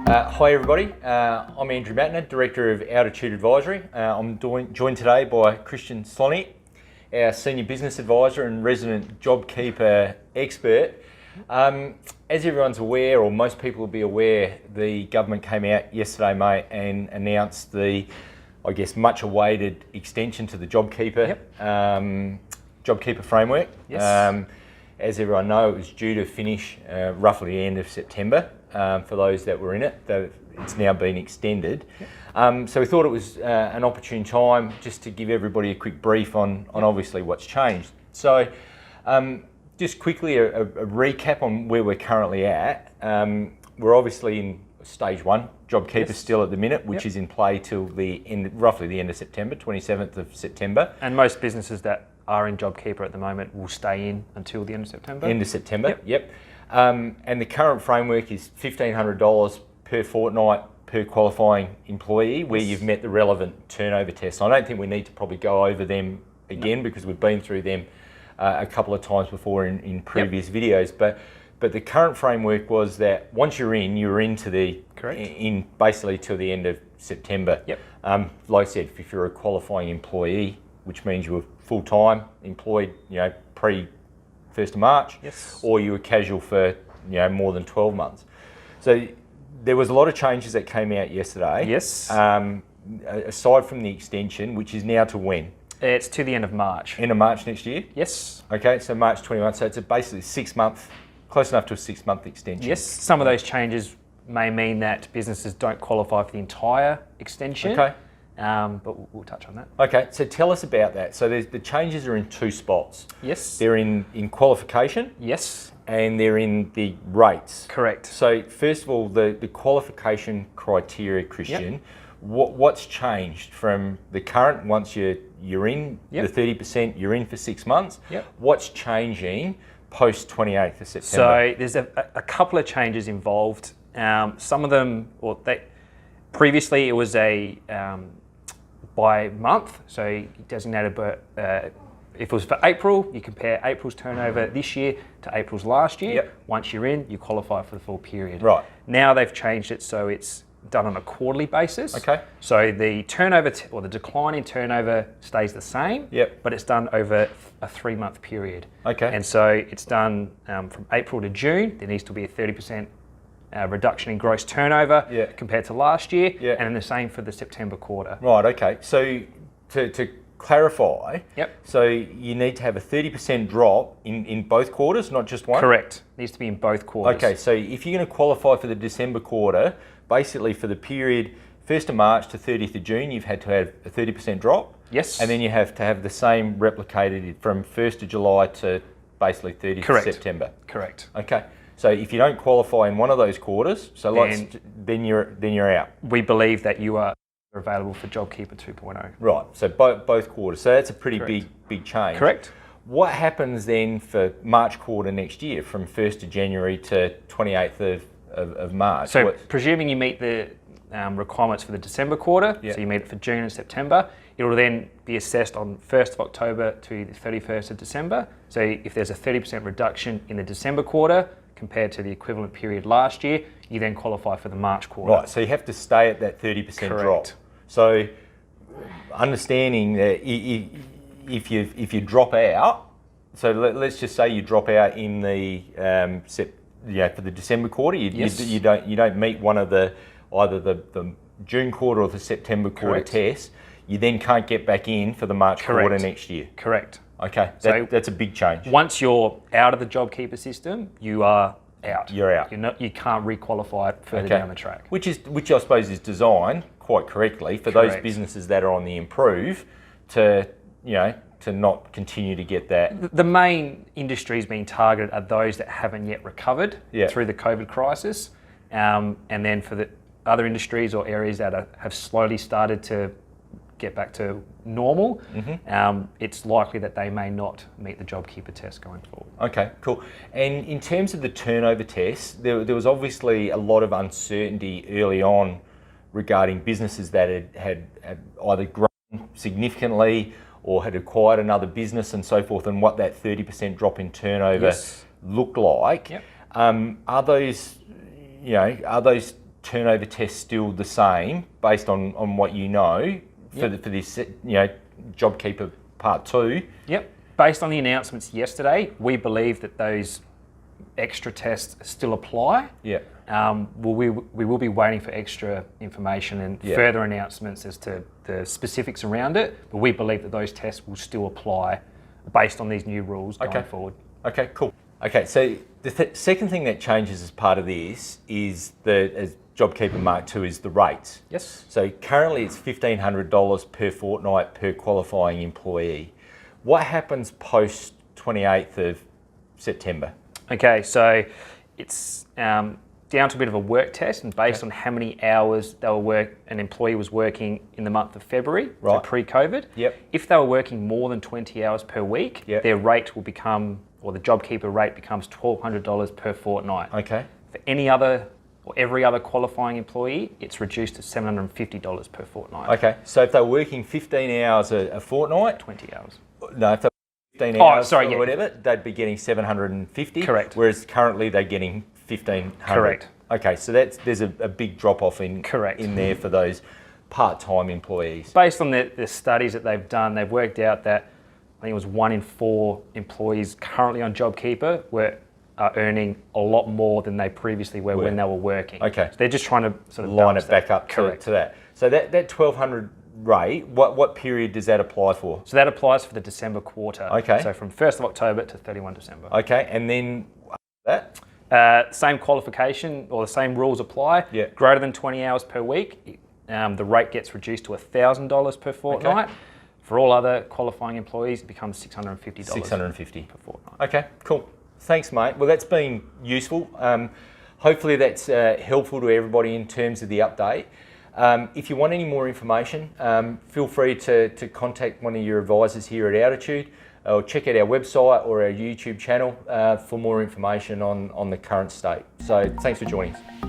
Hi everybody, I'm Andrew Mattner, Director of Altitude Advisory. I'm joined today by Christian Sloniec, our Senior Business Advisor and resident JobKeeper expert. As everyone's aware, or most people will be aware, the government came out yesterday, mate, and announced the, I guess, much awaited extension to the JobKeeper, JobKeeper framework. Yes. As everyone knows, it was due to finish roughly the end of September. For those that were in it, it's now been extended. So we thought it was an opportune time just to give everybody a quick brief on obviously what's changed. So just quickly a recap on where we're currently at. We're obviously in stage one, JobKeeper still at the minute, which is in play till the end, roughly the end of September, 27th of September. And most businesses that are in JobKeeper at the moment will stay in until the end of September. End of September, yep. And the current framework is $1,500 per fortnight per qualifying employee where you've met the relevant turnover tests. I don't think we need to probably go over them again because we've been through them a couple of times before in previous videos. But the current framework was that once you're into the in basically till the end of September. Yep. Like I said, if you're a qualifying employee, which means you were full-time employed, pre 1st of March, or you were casual for more than 12 months. So there was a lot of changes that came out yesterday. Yes. Aside from the extension, which is now to when? It's to the end of March. End of March next year? Yes. Okay, so March 21. So it's basically 6 month, close enough to a 6 month extension. Yes. Some of those changes may mean that businesses don't qualify for the entire extension. Okay. But we'll touch on that. Okay, so tell us about that. So the changes are in two spots. Yes. They're in qualification. Yes. And they're in the rates. Correct. So first of all, the qualification criteria, Christian, what's changed from the current, once you're in, the 30%, you're in for 6 months, what's changing post 28th of September? So there's a couple of changes involved. Some of them, previously it was a by month, so designated if it was for April, you compare April's turnover this year to April's last year. Yep. Once you're in, you qualify for the full period. Right. Now they've changed it so it's done on a quarterly basis. Okay. So the turnover or the decline in turnover stays the same. Yep. But it's done over a 3 month period. Okay. And so it's done from April to June. There needs to be a 30% reduction in gross turnover compared to last year, and then the same for the September quarter. Right, okay. So to clarify, so you need to have a 30% drop in both quarters, not just one? Correct. Needs to be in both quarters. Okay, so if you're going to qualify for the December quarter, basically for the period 1st of March to 30th of June, you've had to have a 30% drop. Yes. And then you have to have the same replicated from 1st of July to basically 30th of September. Correct. Okay. So if you don't qualify in one of those quarters, then you're out. We believe that you are available for JobKeeper 2.0. Right. So both quarters. So that's a pretty big change. Correct. What happens then for March quarter next year, from 1st of January to 28th of March? So presuming you meet the requirements for the December quarter, so you meet it for June and September, it will then be assessed on 1st of October to the 31st of December. So if there's a 30% reduction in the December quarter compared to the equivalent period last year, you then qualify for the March quarter. Right, so you have to stay at that 30% drop. So understanding that if you drop out, so let's just say you drop out in the for the December quarter, you don't meet one of either the June quarter or the September quarter tests, you then can't get back in for the March quarter next year. Correct. Okay, that's a big change. Once you're out of the JobKeeper system, you are out. You're out. You can't requalify it further down the track. Which I suppose is designed quite correctly for those businesses that are on the improve to not continue to get that. The main industries being targeted are those that haven't yet recovered through the COVID crisis, and then for the other industries or areas that have slowly started to get back to normal, it's likely that they may not meet the JobKeeper test going forward. Okay, cool. And in terms of the turnover test, there was obviously a lot of uncertainty early on regarding businesses that had either grown significantly or had acquired another business and so forth, and what that 30% drop in turnover looked like. Are those turnover test still the same based on what you know for this JobKeeper Part 2? Yep. Based on the announcements yesterday, we believe that those extra tests still apply. Yeah. We will be waiting for extra information and further announcements as to the specifics around it, but we believe that those tests will still apply based on these new rules going forward. Okay, cool. Okay, so the second thing that changes as part of this is as JobKeeper Mark 2 is the rates. Yes. So currently it's $1,500 per fortnight per qualifying employee. What happens post 28th of September? Okay, so it's down to a bit of a work test, and based on how many hours an employee was working in the month of February, so pre-COVID. Yep. If they were working more than 20 hours per week, their rate will become, or the JobKeeper rate becomes $1,200 per fortnight. Okay. For any other or every other qualifying employee, it's reduced to $750 per fortnight. Okay, so if they're working 15 hours a fortnight, 20 hours. No, if they're 15 hours or whatever, they'd be getting $750. Correct. Whereas currently they're getting $1,500. Correct. Okay, so there's a big drop off in there for those part-time employees. Based on the studies that they've done, they've worked out that I think it was 1 in 4 employees currently on JobKeeper are earning a lot more than they previously were when they were working. Okay. So they're just trying to sort of line it back up to that. So that $1,200 rate, what period does that apply for? So that applies for the December quarter. Okay. So from 1st of October to 31 December. Okay, and then that? Same qualification or the same rules apply. Yeah. Greater than 20 hours per week, the rate gets reduced to $1,000 per fortnight. Okay. For all other qualifying employees, it becomes $650. $650 per fortnight. Okay, cool. Thanks, mate. Well, that's been useful. Hopefully that's helpful to everybody in terms of the update. If you want any more information, feel free to contact one of your advisors here at Altitude, or check out our website or our YouTube channel for more information on the current state. So thanks for joining us.